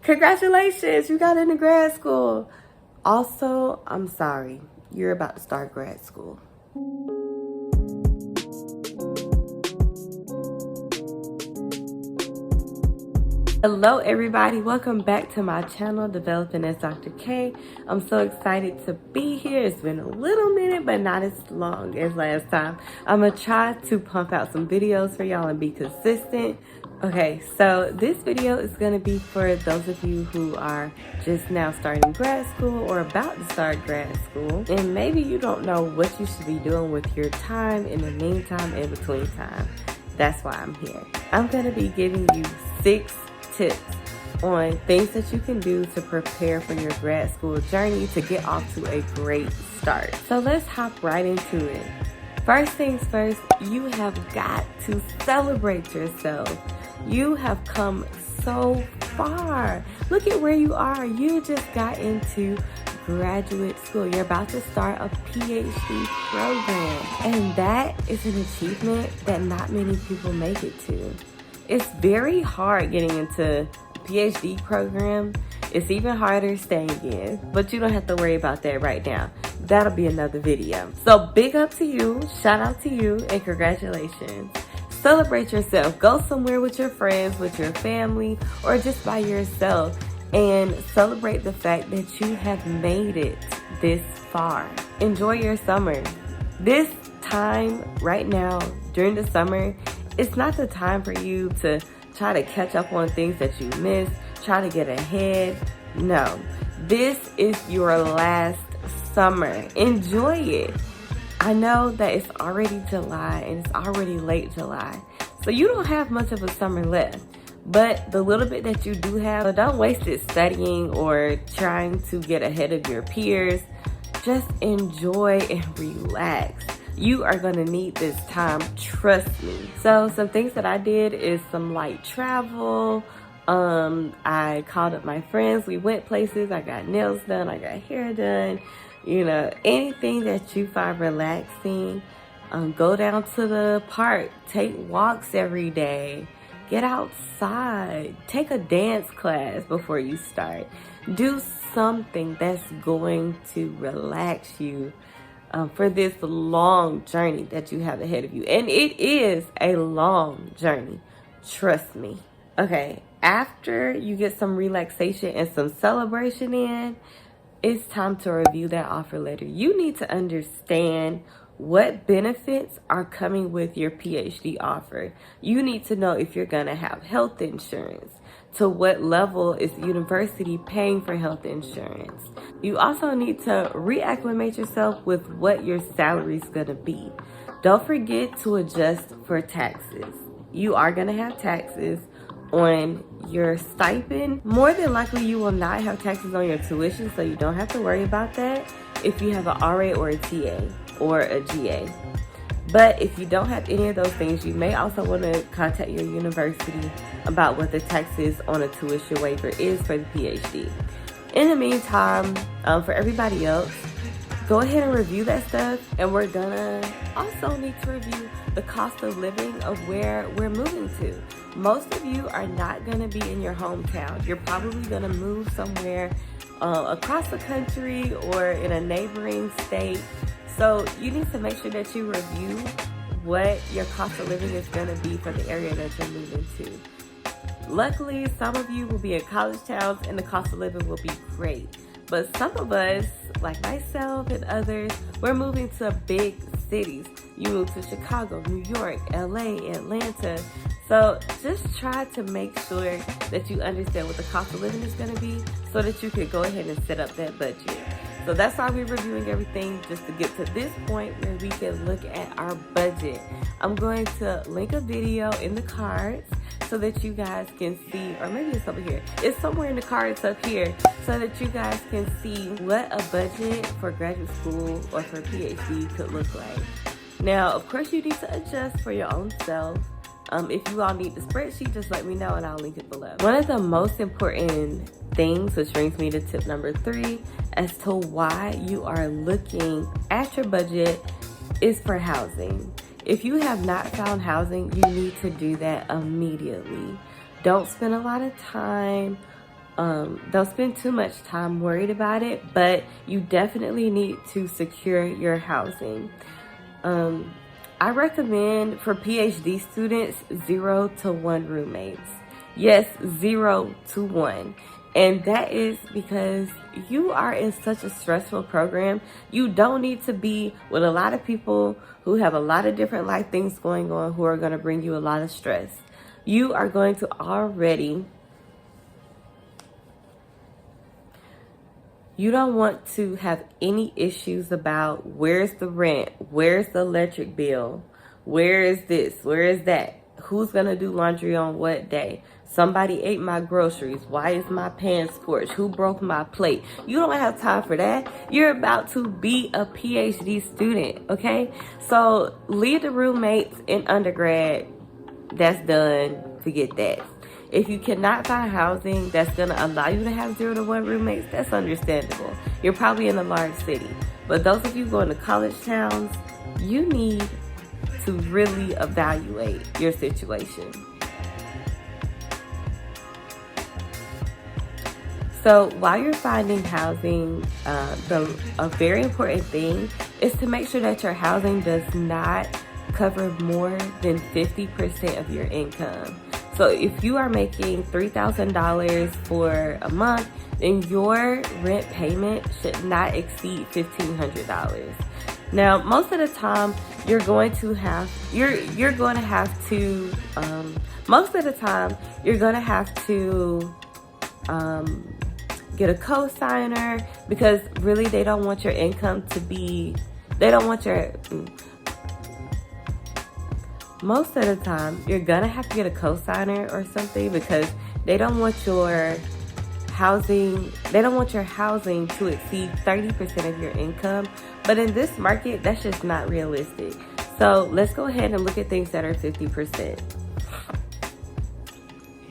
Congratulations, you got into grad school. Also, I'm sorry, you're about to start grad school. Hello everybody, welcome back to my channel, Developing as Dr. K. I'm so excited to be here. It's been a little minute, but not as long as last time. I'm gonna try to pump out some videos for y'all and be consistent. Okay, so this video is gonna be for those of you who are just now starting grad school or about to start grad school, and maybe you don't know what you should be doing with your time in the meantime, in between time. That's why I'm here. I'm gonna be giving you 6 tips on things that you can do to prepare for your grad school journey to get off to a great start. So let's hop right into it. First things first, you have got to celebrate yourself. You have come so far. Look at where you are. You just got into graduate school. You're about to start a PhD program. And that is an achievement that not many people make it to. It's very hard getting into a PhD program. It's even harder staying in, but you don't have to worry about that right now. That'll be another video. So big up to you, shout out to you, and congratulations. Celebrate yourself. Go somewhere with your friends, with your family, or just by yourself, and celebrate the fact that you have made it this far. Enjoy your summer. This time right now during the summer, it's not the time for you to try to catch up on things that you missed, try to get ahead. No, this is your last summer. Enjoy it. I know that it's already July and it's already late July, so you don't have much of a summer left. But the little bit that you do have, don't waste it studying or trying to get ahead of your peers. Just enjoy and relax. You are gonna need this time, trust me. So some things that I did is some light travel. I called up my friends, we went places, I got nails done, I got hair done. You know, anything that you find relaxing. Go down to the park, take walks every day, get outside, take a dance class before you start. Do something that's going to relax you for this long journey that you have ahead of you. And it is a long journey, trust me. Okay, after you get some relaxation and some celebration in, it's time to review that offer letter. You need to understand what benefits are coming with your PhD offer. You need to know if you're gonna have health insurance. To what level is the university paying for health insurance? You also need to reacclimate yourself with what your salary is gonna be. Don't forget to adjust for taxes. You are gonna have taxes on your stipend. More than likely you will not have taxes on your tuition, so you don't have to worry about that if you have an RA or a TA or a GA. But if you don't have any of those things, you may also want to contact your university about what the taxes on a tuition waiver is for the PhD. In the meantime, for everybody else, go ahead and review that stuff, and we're gonna also need to review the cost of living of where we're moving to. Most of you are not gonna be in your hometown. You're probably gonna move somewhere across the country or in a neighboring state. So you need to make sure that you review what your cost of living is gonna be for the area that you're moving to. Luckily, some of you will be in college towns and the cost of living will be great. But some of us, like myself and others, we're moving to big cities. You move to Chicago, New York, LA, Atlanta. So just try to make sure that you understand what the cost of living is gonna be so that you can go ahead and set up that budget. So that's why we're reviewing everything, just to get to this point where we can look at our budget. I'm going to link a video in the cards so that you guys can see, or maybe it's over here. It's somewhere in the cards up here so that you guys can see what a budget for graduate school or for PhD could look like. Now, of course, you need to adjust for your own self. If you all need the spreadsheet, just let me know and I'll link it below. One of the most important things, which brings me to tip number 3, as to why you are looking at your budget, is for housing. If you have not found housing, you need to do that immediately. Don't spend a lot of time Don't spend too much time worried about it, but you definitely need to secure your housing. I recommend for PhD students 0 to 1 roommates. Yes, 0 to 1. And that is because you are in such a stressful program. You don't need to be with a lot of people who have a lot of different life things going on who are going to bring you a lot of stress. You are going to already... You don't want to have any issues about where's the rent, where's the electric bill, where is this, where is that, who's going to do laundry on what day, somebody ate my groceries, why is my pan scorched, who broke my plate. You don't have time for that. You're about to be a PhD student, okay? So leave the roommates in undergrad. That's done. Forget that. If you cannot find housing that's going to allow you to have 0 to 1 roommates, that's understandable. You're probably in a large city. But those of you going to college towns, you need to really evaluate your situation. So while you're finding housing, a very important thing is to make sure that your housing does not cover more than 50% of your income. So if you are making $3,000 for a month, then your rent payment should not exceed $1,500. Now, most of the time, you're going to have to get a co-signer, because really they don't want your income to be, most of the time, you're gonna have to get a co-signer or something, because they don't want your housing to exceed 30% of your income. But in this market, that's just not realistic. So let's go ahead and look at things that are 50%.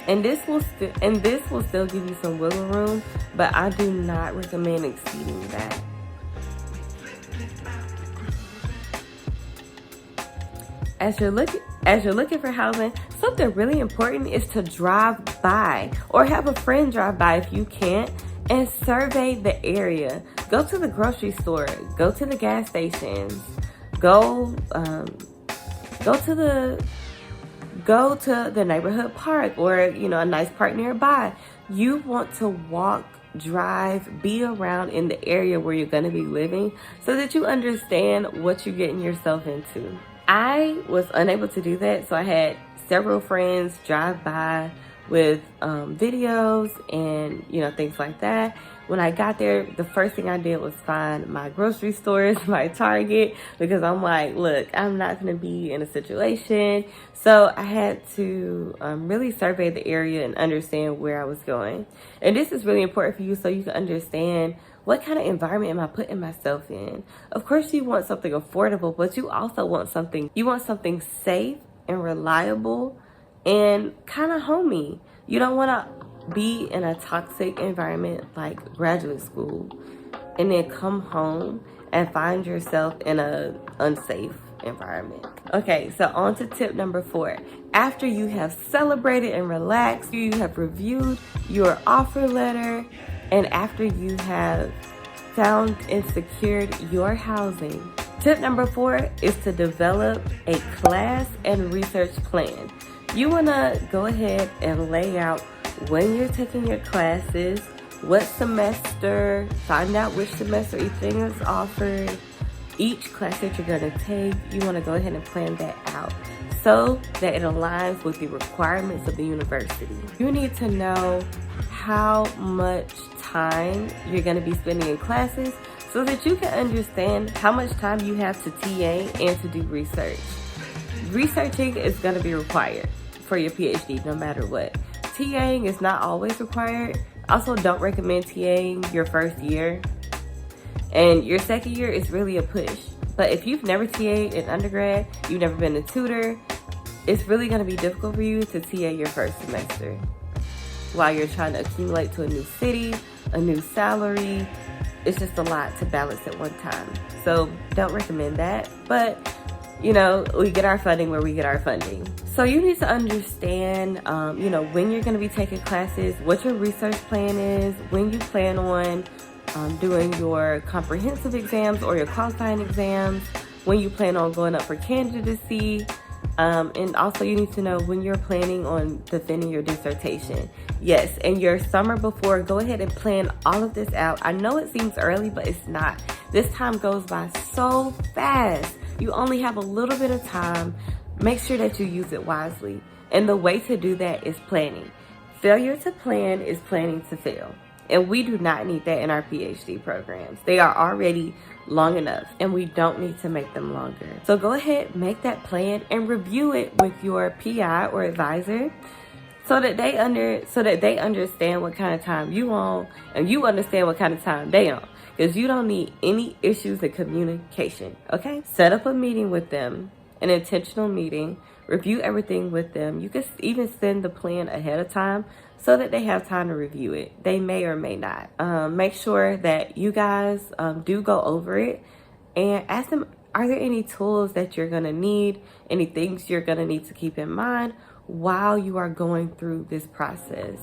And this will still give you some wiggle room, but I do not recommend exceeding that. As you're looking for housing, something really important is to drive by or have a friend drive by if you can't, and survey the area. Go to the grocery store, go to the gas stations, go to the neighborhood park, or a nice park nearby. You want to walk, drive, be around in the area where you're going to be living, so that you understand what you're getting yourself into. I was unable to do that, so I had several friends drive by with videos and things like that. When I got there, the first thing I did was find my grocery stores, my Target, because I'm like, look, I'm not going to be in a situation. So I had to really survey the area and understand where I was going. And this is really important for you, so you can understand, what kind of environment am I putting myself in? Of course, you want something affordable, but you also want something safe and reliable and kind of homey. You don't want to be in a toxic environment like graduate school and then come home and find yourself in an unsafe environment. Okay, so on to tip number 4. After you have celebrated and relaxed, you have reviewed your offer letter, and after you have found and secured your housing, tip number 4 is to develop a class and research plan. You want to go ahead and lay out when you're taking your classes, what semester, find out which semester each thing is offered, each class that you're going to take. You want to go ahead and plan that out so that it aligns with the requirements of the university. You need to know how much time you're going to be spending in classes so that you can understand how much time you have to TA and to do research. Researching is going to be required for your PhD no matter what. TAing is not always required. Also, don't recommend TAing your first year. And your second year is really a push. But if you've never TA'd in undergrad, you've never been a tutor, it's really going to be difficult for you to TA your first semester while you're trying to accumulate to a new city, a new salary. It's just a lot to balance at one time. So don't recommend that. But we get our funding where we get our funding. So you need to understand, when you're going to be taking classes, what your research plan is, when you plan on doing your comprehensive exams or your qualifying exams, when you plan on going up for candidacy, and also you need to know when you're planning on defending your dissertation. Yes, and your summer before, go ahead and plan all of this out. I know it seems early, but it's not. This time goes by so fast. You only have a little bit of time. Make sure that you use it wisely. And the way to do that is planning. Failure to plan is planning to fail. And we do not need that in our PhD programs. They are already long enough, and we don't need to make them longer. So go ahead, make that plan and review it with your PI or advisor so that they understand what kind of time you on and you understand what kind of time they on. Because you don't need any issues in communication, okay? Set up a meeting with them, an intentional meeting, review everything with them. You can even send the plan ahead of time so that they have time to review it. They may or may not. Make sure that you guys do go over it and ask them, are there any tools that you're gonna need, any things you're gonna need to keep in mind while you are going through this process,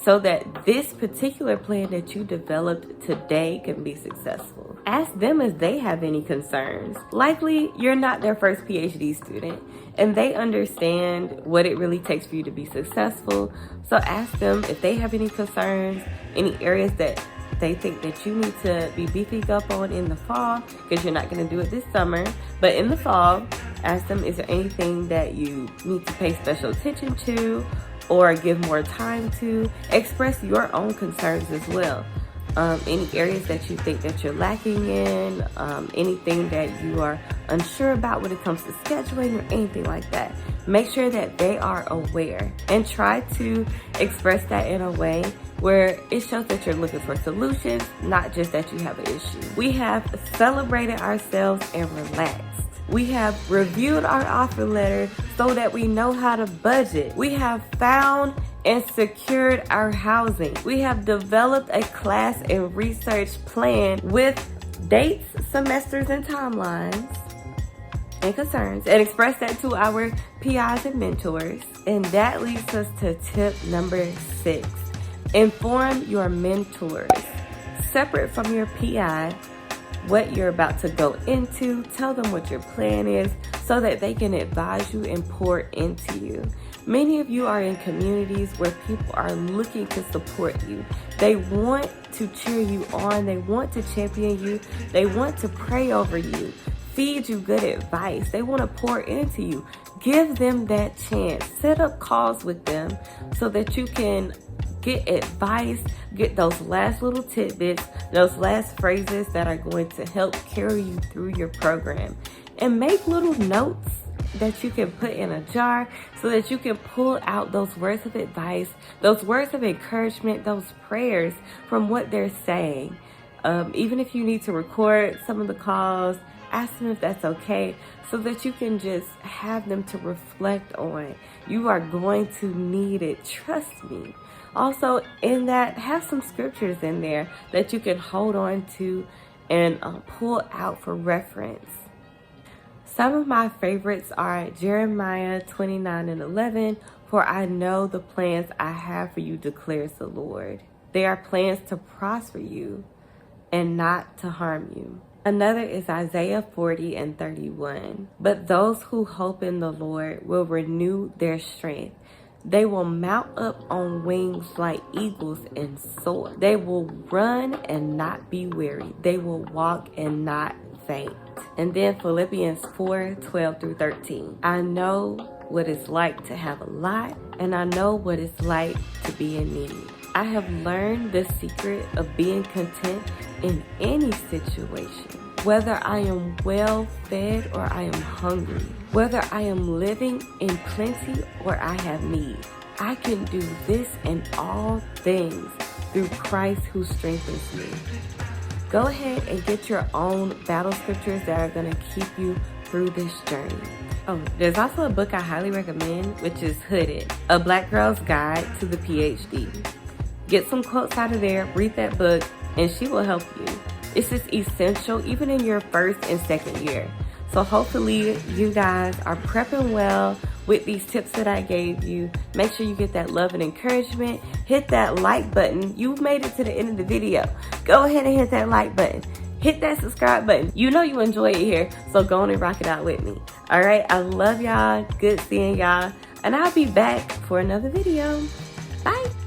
so that this particular plan that you developed today can be successful. Ask them if they have any concerns. Likely, you're not their first PhD student, and they understand what it really takes for you to be successful. So ask them if they have any concerns, any areas that they think that you need to be beefing up on in the fall, because you're not gonna do it this summer, but in the fall, ask them, is there anything that you need to pay special attention to or give more time to? Express your own concerns as well. Any areas that you think that you're lacking in, anything that you are unsure about when it comes to scheduling or anything like that. Make sure that they are aware and try to express that in a way where it shows that you're looking for solutions, not just that you have an issue. We have celebrated ourselves and relaxed. We have reviewed our offer letter so that we know how to budget. We have found and secured our housing. We have developed a class and research plan with dates, semesters, and timelines and concerns, and express that to our PIs and mentors. And that leads us to tip number 6. Inform your mentors. Separate from your PI what you're about to go into. Tell them what your plan is so that they can advise you and pour into you. Many of you are in communities where people are looking to support you. They want to cheer you on. They want to champion you. They want to pray over you, feed you good advice. They want to pour into you. Give them that chance. Set up calls with them so that you can get advice, get those last little tidbits, those last phrases that are going to help carry you through your program. And make little notes that you can put in a jar so that you can pull out those words of advice, those words of encouragement, those prayers from what they're saying. Even if you need to record some of the calls, ask them if that's okay so that you can just have them to reflect on. You are going to need it, trust me. Also, in that, have some scriptures in there that you can hold on to and pull out for reference. Some of my favorites are Jeremiah 29:11, for I know the plans I have for you, declares the Lord. They are plans to prosper you and not to harm you. Another is Isaiah 40:31. But those who hope in the Lord will renew their strength. They will mount up on wings like eagles and soar. They will run and not be weary. They will walk and not faint. And then Philippians 4:12-13. I know what it's like to have a lot, and I know what it's like to be in need. I have learned the secret of being content in any situation. Whether I am well fed or I am hungry, whether I am living in plenty or I have need, I can do this in all things through Christ who strengthens me. Go ahead and get your own battle scriptures that are going to keep you through this journey. Oh, there's also a book I highly recommend, which is Hooded, A Black Girl's Guide to the PhD. Get some quotes out of there, read that book, and she will help you. It's just essential even in your first and second year. So hopefully you guys are prepping well with these tips that I gave you. Make sure you get that love and encouragement. Hit that like button. You made it to the end of the video. Go ahead and hit that like button. Hit that subscribe button. You know you enjoy it here, so go on and rock it out with me. All right, I love y'all. Good seeing y'all. And I'll be back for another video. Bye.